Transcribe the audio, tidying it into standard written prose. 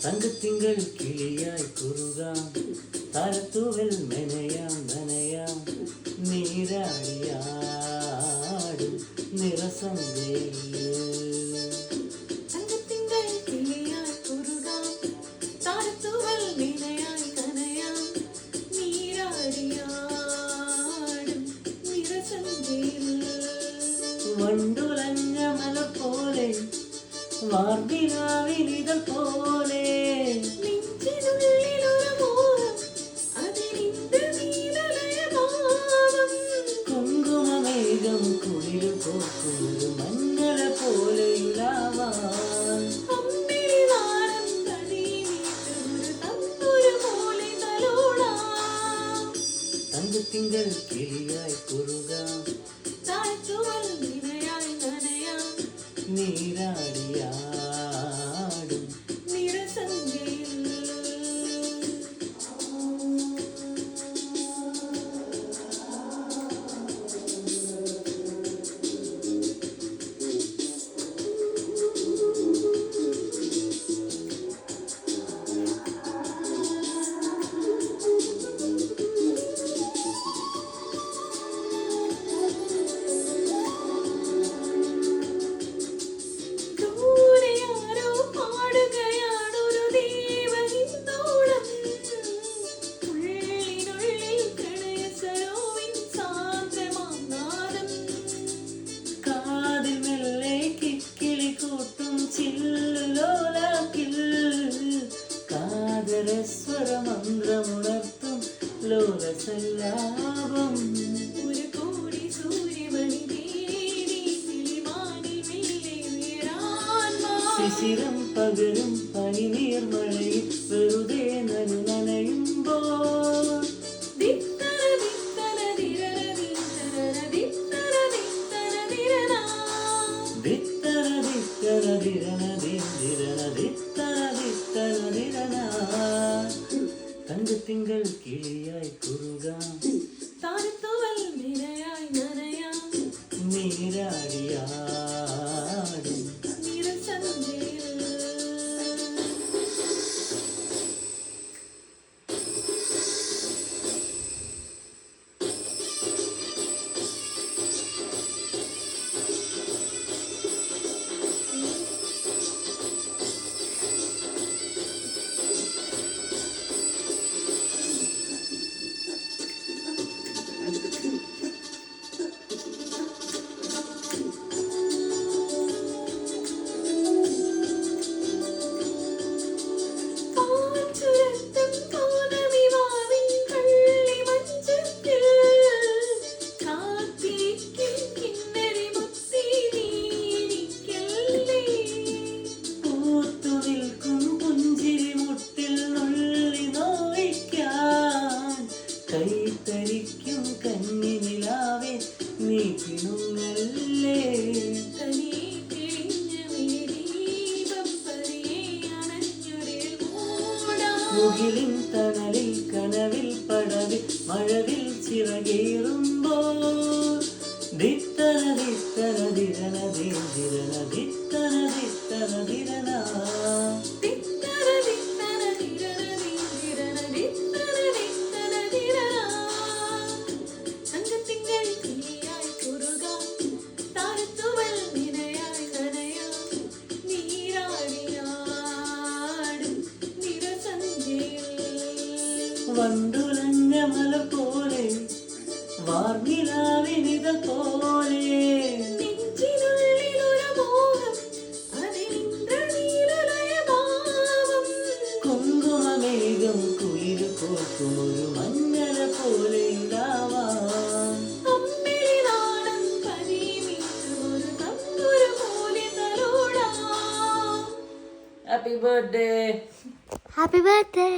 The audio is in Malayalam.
തങ്കത്തിങ്കൾ കിളിയായി കുറുകാം, താരത്തൂവൽ മെനയാം നനയാം, നീരാടിയാടും നിറസന്ധ്യയിൽ. തങ്കത്തിങ്കൾ കിളിയായി കുറുകാം, താരത്തൂവൽ മെനയായി നനയാം, നീരാടിയാടും നിറസന്ധ്യയിൽ. വണ്ടുലഞ്ഞ മല പോലെ വാർദിനാവിനിതൾ പോലെ നെഞ്ചിനുള്ളിലൊരു മോഹം, അതിനിന്ദ് നീലലയഭാവം. കുങ്കുമമേഘം കുളിരു പോക്കുന്നൊരു മഞ്ഞള പോലെയുലാവാൻ. അമ്പിളി നാളം തടീമീട്ടൊരു തമ്പുരു പോലെ തലോടാം. തങ്കത്തിങ്കൾ കിളിയായി കുറുകാം, താഴ്ത്തുവൽ നിരയായി നനയാം, നീരാടിയാടും നിറസന്ധ്യയിൽ. ദൂരെയാരോ പാടുകയാണൊരു ദേവഹിന്ദോളം. ഉള്ളിനുള്ളിൽ പ്രണയസരോവിൻ സാന്ദ്രമാം നാദം. കാതിൽ മെല്ലെ കിക്കിളി കൂട്ടും ചില്ലുലോലാക്കിൽ, കാതരസ്വരമന്ത്രമുണർത്തും ലോലസല്ലാപം. ഒരു കോടി സൂര്യമണി തേടി കിളിമാനിൽ മെല്ലെ ഉയരാൻ വാ. ശിശിരം പകരും പനിനീർമഴയിൽ വെറുതെ നനയുമ്പോൾ ദിത്തര ദിത്തര ദിരര ദിത്തര ദിത്തര ദിത്തര ദിരനാ. ദിത്തര ദിത്തര ദിരന ദിരന ദിത്തര ദിത്തര ദിരന. തങ്കത്തിങ്കൾ കിളിയായി കുറുകാം, താരത്തൂവൽ നിരയായി നനയാം, നീരാടിയാടും നിറസന്ധ്യയിൽ. പാൽച്ചുരത്തും പൗർണമിവാവിൻ കള്ളിമഞ്ചത്തിൽ കാത്തിരിക്കും കിന്നരിമുത്തേ നീനിക്കല്ലേ. പൂത്തു നിൽക്കും പുഞ്ചിരി മുട്ടിൽ നുള്ളി നോവിക്കാൻ, കൈത്തരിക്കും കന്നിനിലാവേ നീ കിണുങ്ങല്ലേ. തനിയെ തെളിഞ്ഞ മിഴിദീപം പതിയെ അണഞ്ഞൊരിൽ മൂടാം. മുകിലിൻ തണലിൽ കനവിൽ പടവിൽ മഴവിൽ ചിറകേറുമ്പോൾ ദിത്തര ദിത്തര ദിരന ദിരന ദിത്തര ദിത്തര ദിരന. ദിത്തര ദിത്തര ദിരന ദിരന ദിത്തര ദിത്തര ദിരനാ. തങ്കത്തിങ്കൾ കിളിയായി കുറുകാം, താരത്തൂവൽ നിരയായി നനയാം, നീരാടിയാടും നിറസന്ധ്യയിൽ. വണ്ടുലഞ്ഞ മല പോലെ വാർനിലാവിനിതൾ പോലെ നെഞ്ചിനുള്ളിലൊരു മോഹം, അതിനിന്ദ് നീലലയഭാവം. കുങ്കുമമേഘം കുളിരു പോക്കുമൊരു മഞ്ഞള പോലെ ഉണ്ടാവാൻ. അമ്പിളി നാളം പതിമീട്ടുമൊരു തമ്പുരു പോലെ തലോടാം. Happy birthday. Happy birthday.